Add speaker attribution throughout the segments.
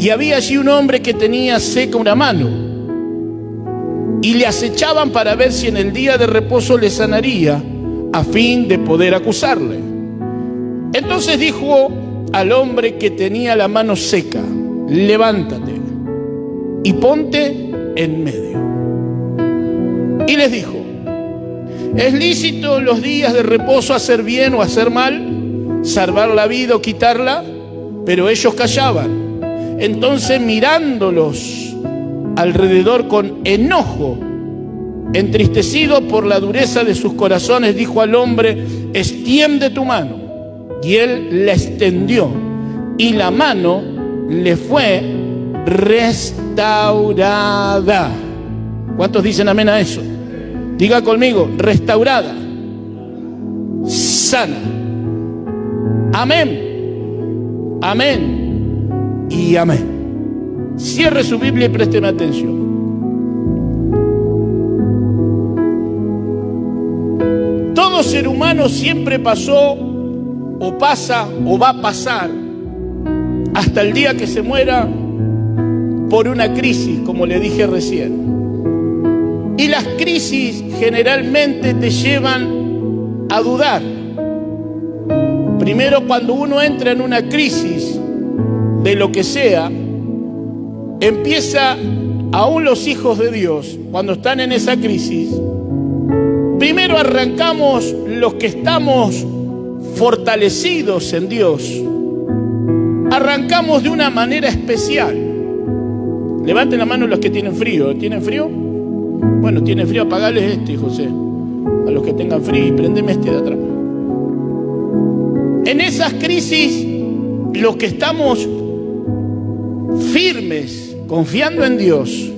Speaker 1: Y había allí un hombre que tenía seca una mano, y le acechaban para ver si en el día de reposo le sanaría, a fin de poder acusarle. Entonces dijo al hombre que tenía la mano seca: levántate y ponte en medio. Y les dijo: ¿es lícito en los días de reposo hacer bien o hacer mal, salvar la vida o quitarla? Pero ellos callaban. Entonces, mirándolos alrededor con enojo, entristecido por la dureza de sus corazones, dijo al hombre: extiende tu mano. Y él la extendió, y la mano le fue restaurada. ¿Cuántos dicen amén a eso? Diga conmigo: restaurada, sana. Amén, amén y amén. Cierre su Biblia y présteme atención. Todo ser humano siempre pasó, o pasa, o va a pasar, hasta el día que se muera, por una crisis, como le dije recién. Y las crisis generalmente te llevan a dudar. Primero, cuando uno entra en una crisis de lo que sea, empieza, aún los hijos de Dios, cuando están en esa crisis, primero arrancamos los que estamos fortalecidos en Dios. Arrancamos de una manera especial. Levanten la mano los que tienen frío. ¿Tienen frío? Bueno, tienen frío, apagales José. A los que tengan frío, prendeme de atrás. En esas crisis, los que estamos firmes, confiando en Dios,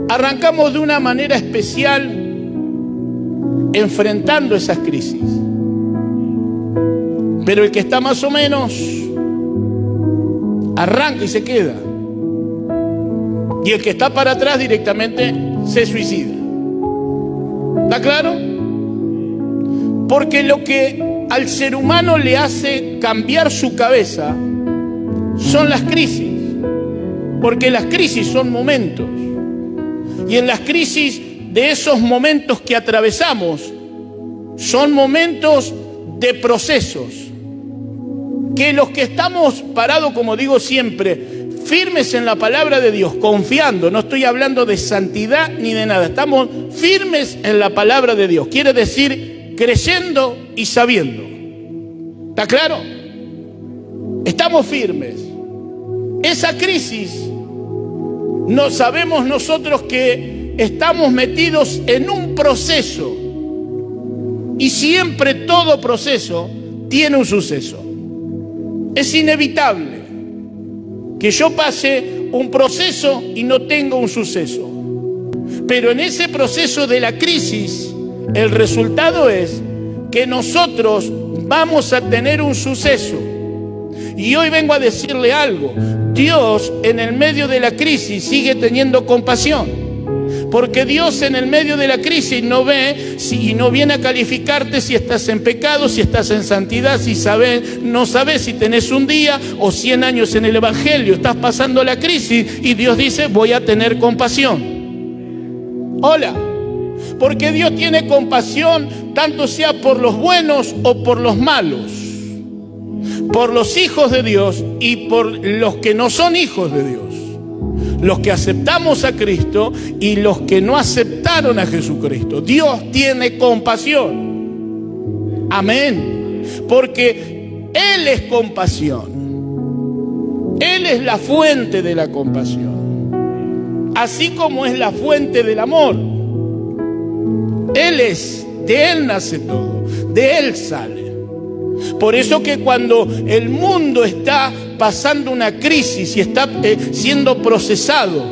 Speaker 1: arrancamos de una manera especial enfrentando esas crisis. Pero el que está más o menos, arranca y se queda. Y el que está para atrás directamente se suicida. ¿Está claro? Porque lo que al ser humano le hace cambiar su cabeza son las crisis. Porque las crisis son momentos. Y en las crisis de esos momentos que atravesamos, son momentos de procesos. Que los que estamos parados, como digo siempre, firmes en la palabra de Dios, confiando, no estoy hablando de santidad ni de nada, estamos firmes en la palabra de Dios, quiere decir creyendo y sabiendo. ¿Está claro? Estamos firmes. Esa crisis, no sabemos nosotros que estamos metidos en un proceso, y siempre todo proceso tiene un suceso. Es inevitable que yo pase un proceso y no tenga un suceso. Pero en ese proceso de la crisis, el resultado es que nosotros vamos a tener un suceso. Y hoy vengo a decirle algo. Dios en el medio de la crisis sigue teniendo compasión. Porque Dios en el medio de la crisis no ve y no viene a calificarte si estás en pecado, si estás en santidad, si no sabes si tenés un día o 100 años en el Evangelio. Estás pasando la crisis y Dios dice: voy a tener compasión. Hola. Porque Dios tiene compasión tanto sea por los buenos o por los malos, por los hijos de Dios y por los que no son hijos de Dios. Los que aceptamos a Cristo y los que no aceptaron a Jesucristo. Dios tiene compasión. Amén. Porque Él es compasión. Él es la fuente de la compasión. Así como es la fuente del amor. Él es, de Él nace todo, de Él sale. Por eso que cuando el mundo está pasando una crisis y está siendo procesado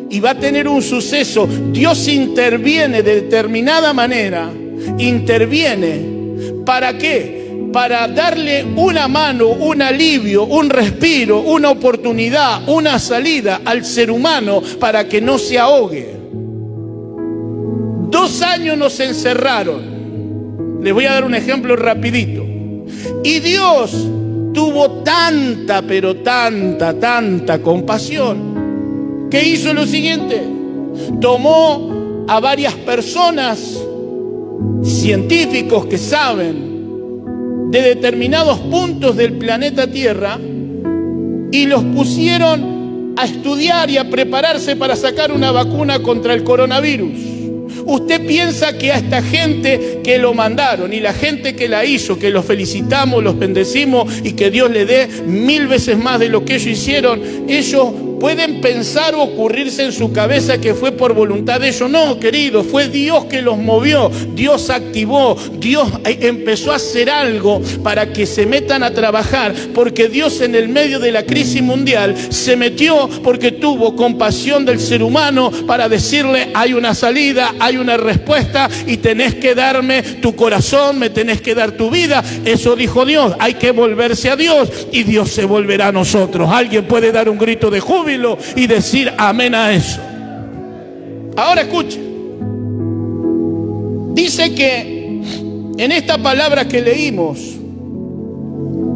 Speaker 1: y va a tener un suceso, Dios interviene de determinada manera. Interviene, ¿para qué? Para darle una mano, un alivio, un respiro, una oportunidad, una salida al ser humano para que no se ahogue. 2 años nos encerraron. Les voy a dar un ejemplo rapidito. Y Dios tuvo tanta, pero tanta compasión, que hizo lo siguiente: tomó a varias personas, científicos que saben de determinados puntos del planeta Tierra, y los pusieron a estudiar y a prepararse para sacar una vacuna contra el coronavirus. Usted piensa que a esta gente que lo mandaron y la gente que la hizo, que los felicitamos, los bendecimos y que Dios le dé 1000 veces más de lo que ellos hicieron, ellos pueden pensar o ocurrirse en su cabeza que fue por voluntad de ellos. No, querido, fue Dios que los movió, Dios activó, Dios empezó a hacer algo para que se metan a trabajar, porque Dios en el medio de la crisis mundial se metió porque tuvo compasión del ser humano para decirle: hay una salida, hay una respuesta y tenés que darme tu corazón, me tenés que dar tu vida. Eso dijo Dios, hay que volverse a Dios y Dios se volverá a nosotros. Alguien puede dar un grito de júbilo y decir amén a eso. Ahora escuche, dice que en esta palabra que leímos,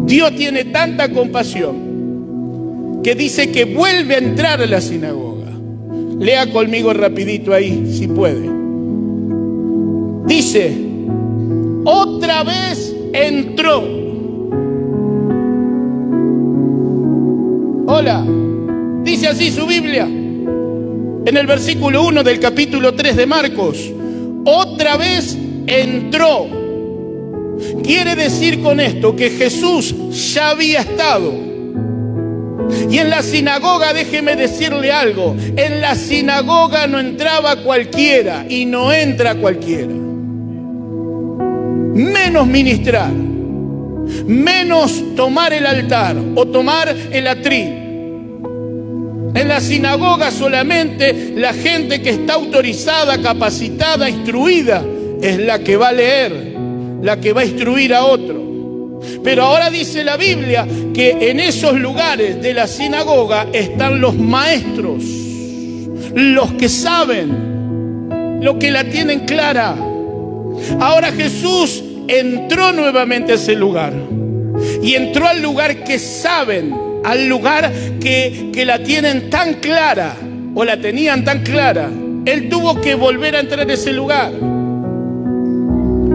Speaker 1: Dios tiene tanta compasión que dice que vuelve a entrar a la sinagoga. Lea conmigo rapidito ahí, si puede. Dice: otra vez entró. Hola. Dice así su Biblia, en el versículo 1 del capítulo 3 de Marcos: otra vez entró. Quiere decir con esto que Jesús ya había estado. Y en la sinagoga, déjeme decirle algo, en la sinagoga no entraba cualquiera y no entra cualquiera. Menos ministrar, menos tomar el altar o tomar el atril. En la sinagoga solamente la gente que está autorizada, capacitada, instruida es la que va a leer, la que va a instruir a otro. Pero ahora dice la Biblia que en esos lugares de la sinagoga están los maestros, los que saben, los que la tienen clara. Ahora Jesús entró nuevamente a ese lugar y entró al lugar que saben, al lugar que la tienen tan clara o la tenían tan clara. Él tuvo que volver a entrar a ese lugar,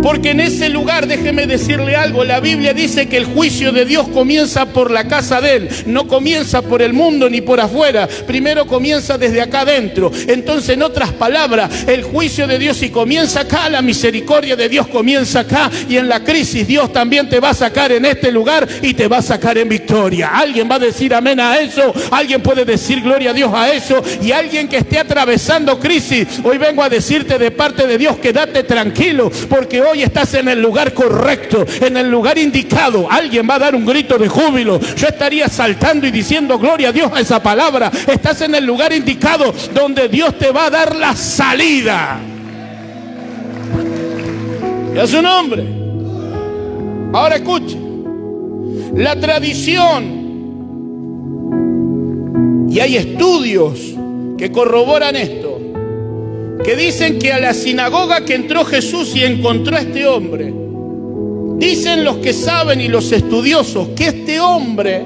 Speaker 1: porque en ese lugar, déjeme decirle algo, la Biblia dice que el juicio de Dios comienza por la casa de Él, no comienza por el mundo ni por afuera, primero comienza desde acá adentro. Entonces, en otras palabras, el juicio de Dios, si comienza acá, la misericordia de Dios comienza acá, y en la crisis Dios también te va a sacar en este lugar y te va a sacar en victoria. Alguien va a decir amén a eso, alguien puede decir gloria a Dios a eso. Y alguien que esté atravesando crisis, hoy vengo a decirte de parte de Dios: quédate tranquilo, porque hoy estás en el lugar correcto, en el lugar indicado. Alguien va a dar un grito de júbilo. Yo estaría saltando y diciendo gloria a Dios a esa palabra. Estás en el lugar indicado, donde Dios te va a dar la salida. Y a su nombre. Ahora escuche, la tradición, y hay estudios que corroboran esto, que dicen que a la sinagoga que entró Jesús y encontró a este hombre, dicen los que saben y los estudiosos que este hombre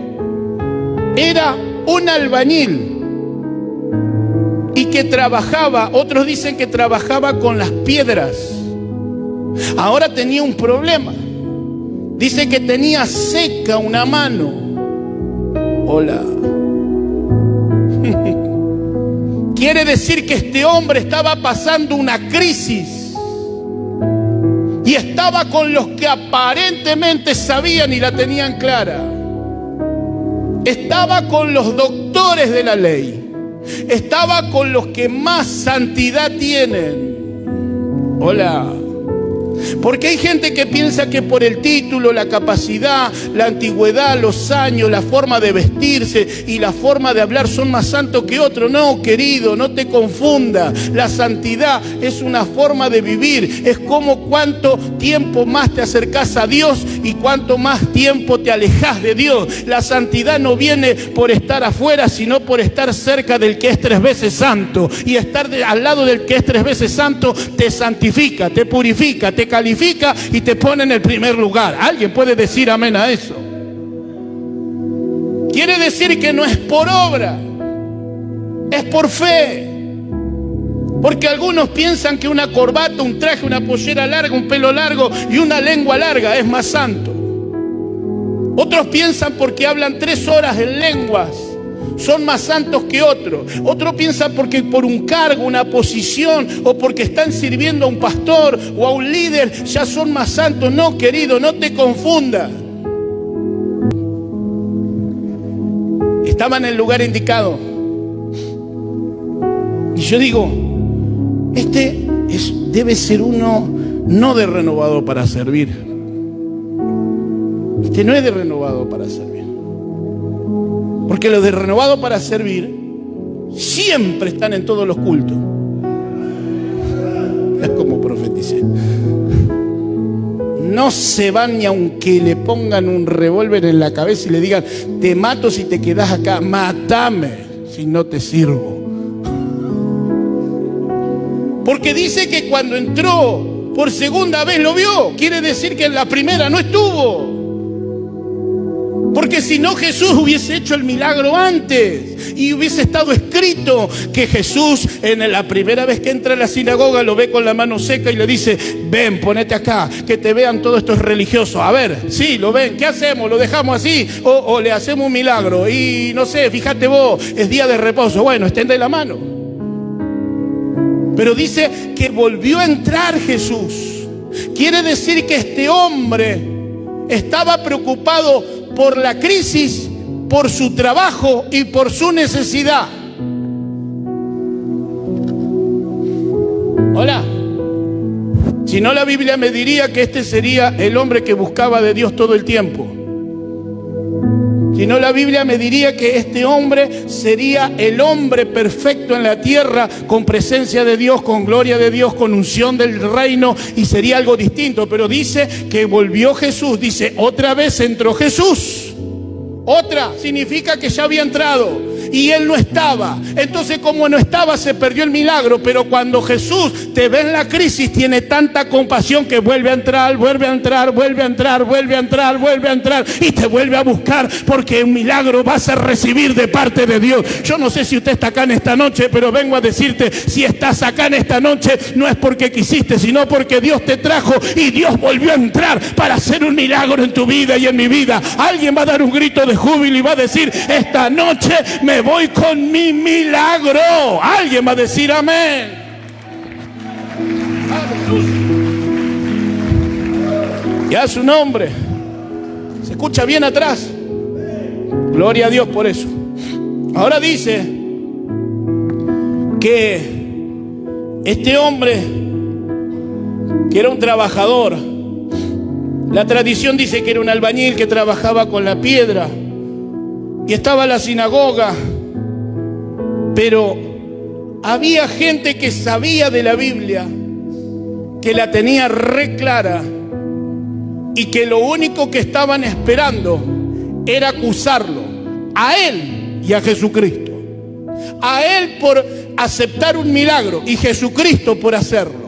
Speaker 1: era un albañil y que trabajaba, otros dicen que trabajaba con las piedras. Ahora tenía un problema. Dice que tenía seca una mano. Hola. Quiere decir que este hombre estaba pasando una crisis y estaba con los que aparentemente sabían y la tenían clara. Estaba con los doctores de la ley, estaba con los que más santidad tienen. Hola. Porque hay gente que piensa que por el título, la capacidad, la antigüedad, los años, la forma de vestirse y la forma de hablar son más santos que otros. No, querido, no te confunda. La santidad es una forma de vivir. Es como cuánto tiempo más te acercas a Dios y cuánto más tiempo te alejas de Dios. La santidad no viene por estar afuera, sino por estar cerca del que es 3 veces santo. Y estar al lado del que es 3 veces santo te santifica, te purifica, te califica y te pone en el primer lugar. ¿Alguien puede decir amén a eso? decir que no es por obra, es por fe. Porque algunos piensan que una corbata, un traje, una pollera larga, un pelo largo y una lengua larga es más santo. Otros piensan porque hablan 3 horas en lenguas son más santos que otros. Otros piensan porque por un cargo, una posición o porque están sirviendo a un pastor o a un líder ya son más santos. No, querido, no te confundas. Estaba en el lugar indicado. Y yo digo, debe ser uno no de renovado para servir. No es de renovado para servir. Porque los de renovado para servir siempre están en todos los cultos. Es como profeticé. No se van ni aunque le pongan un revólver en la cabeza y le digan, te mato si te quedas acá. Mátame si no te sirvo. Porque dice que cuando entró por segunda vez lo vio. Quiere decir que en la primera no estuvo. Porque si no, Jesús hubiese hecho el milagro antes y hubiese estado escrito que Jesús en la primera vez que entra a la sinagoga lo ve con la mano seca y le dice, ven, ponete acá, que te vean todos estos religiosos. A ver, sí, lo ven, ¿qué hacemos? ¿Lo dejamos así o le hacemos un milagro? Y no sé, fíjate vos, es día de reposo. Bueno, extende la mano. Pero dice que volvió a entrar Jesús. Quiere decir que este hombre estaba preocupado por la crisis, por su trabajo y por su necesidad. Hola. Si no, la Biblia me diría que este sería el hombre que buscaba de Dios todo el tiempo. Si no, la Biblia me diría que este hombre sería el hombre perfecto en la tierra, con presencia de Dios, con gloria de Dios, con unción del reino, y sería algo distinto. Pero dice que volvió Jesús, dice, otra vez entró Jesús. Otra significa que ya había entrado y él no estaba. Entonces, como no estaba, se perdió el milagro. Pero cuando Jesús te ve en la crisis, tiene tanta compasión que vuelve a entrar, vuelve a entrar, vuelve a entrar, vuelve a entrar, vuelve a entrar y te vuelve a buscar, porque un milagro vas a recibir de parte de Dios. Yo no sé si usted está acá en esta noche, pero vengo a decirte, si estás acá en esta noche, no es porque quisiste, sino porque Dios te trajo y Dios volvió a entrar para hacer un milagro en tu vida y en mi vida. Alguien va a dar un grito de júbilo y va a decir, esta noche me voy con mi milagro. Alguien va a decir amén. Y a su nombre. Se escucha bien atrás. Gloria a Dios por eso. Ahora dice que este hombre, que era un trabajador, la tradición dice que era un albañil que trabajaba con la piedra, y estaba en la sinagoga, pero había gente que sabía de la Biblia, que la tenía re clara, y que lo único que estaban esperando era acusarlo, a él y a Jesucristo. A él por aceptar un milagro y Jesucristo por hacerlo.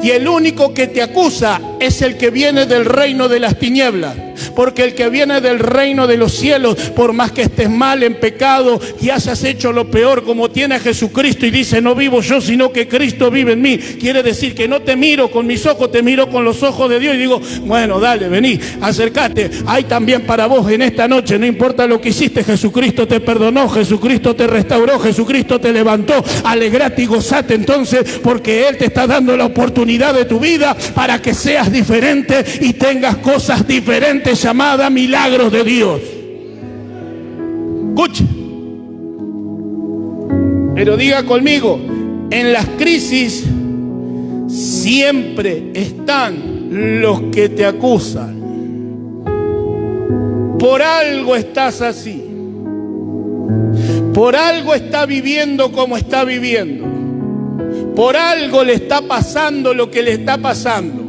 Speaker 1: Y el único que te acusa es el que viene del reino de las tinieblas. Porque el que viene del reino de los cielos, por más que estés mal en pecado y hayas hecho lo peor, como tiene a Jesucristo y dice, no vivo yo, sino que Cristo vive en mí. Quiere decir que no te miro con mis ojos, te miro con los ojos de Dios y digo, bueno, dale, vení, acércate. Hay también para vos en esta noche, no importa lo que hiciste, Jesucristo te perdonó, Jesucristo te restauró, Jesucristo te levantó. Alegrate y gozate entonces, porque Él te está dando la oportunidad de tu vida para que seas diferente y tengas cosas diferentes llamadas milagros de Dios. Escuche. Pero diga conmigo, en las crisis siempre están los que te acusan. Por algo estás así. Por algo está viviendo como está viviendo. Por algo le está pasando lo que le está pasando.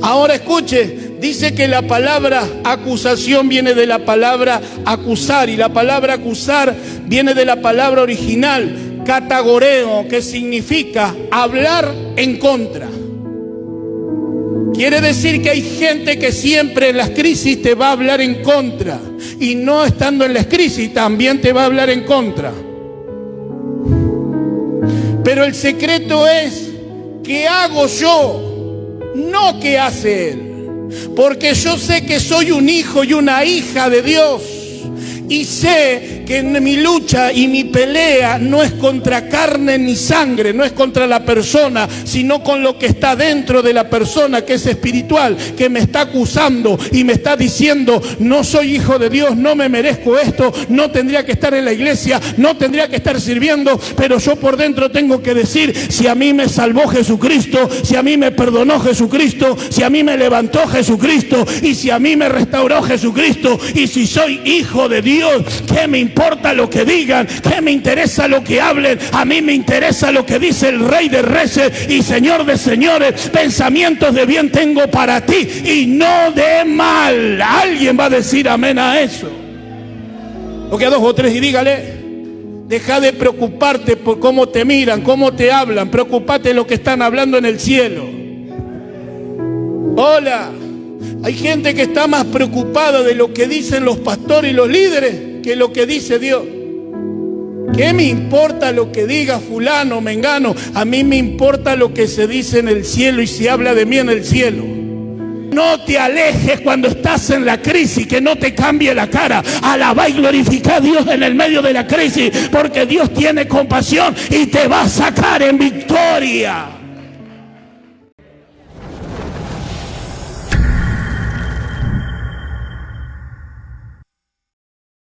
Speaker 1: Ahora escuche, dice que la palabra acusación viene de la palabra acusar, y la palabra acusar viene de la palabra original, katagoreo, que significa hablar en contra. Quiere decir que hay gente que siempre en las crisis te va a hablar en contra. Y no estando en las crisis también te va a hablar en contra. Pero el secreto es, ¿qué hago yo? No qué hace Él. Porque yo sé que soy un hijo y una hija de Dios. Y sé que en mi lucha y mi pelea no es contra carne ni sangre, no es contra la persona, sino con lo que está dentro de la persona, que es espiritual, que me está acusando y me está diciendo, no soy hijo de Dios, no me merezco esto, no tendría que estar en la iglesia, no tendría que estar sirviendo, pero yo por dentro tengo que decir, si a mí me salvó Jesucristo, si a mí me perdonó Jesucristo, si a mí me levantó Jesucristo, y si a mí me restauró Jesucristo, y si soy hijo de Dios, ¿qué me importa lo que digan? ¿Qué me interesa lo que hablen? A mí me interesa lo que dice el Rey de Reyes y Señor de Señores. Pensamientos de bien tengo para ti y no de mal. Alguien va a decir amén a eso. Toque a dos o tres y dígale, deja de preocuparte por cómo te miran, cómo te hablan. Preocupate de lo que están hablando en el cielo. Hola. Hay gente que está más preocupada de lo que dicen los pastores y los líderes que lo que dice Dios. ¿Qué me importa lo que diga fulano, mengano? A mí me importa lo que se dice en el cielo y se habla de mí en el cielo. No te alejes cuando estás en la crisis, que no te cambie la cara. Alabá y glorifica a Dios en el medio de la crisis, porque Dios tiene compasión y te va a sacar en victoria.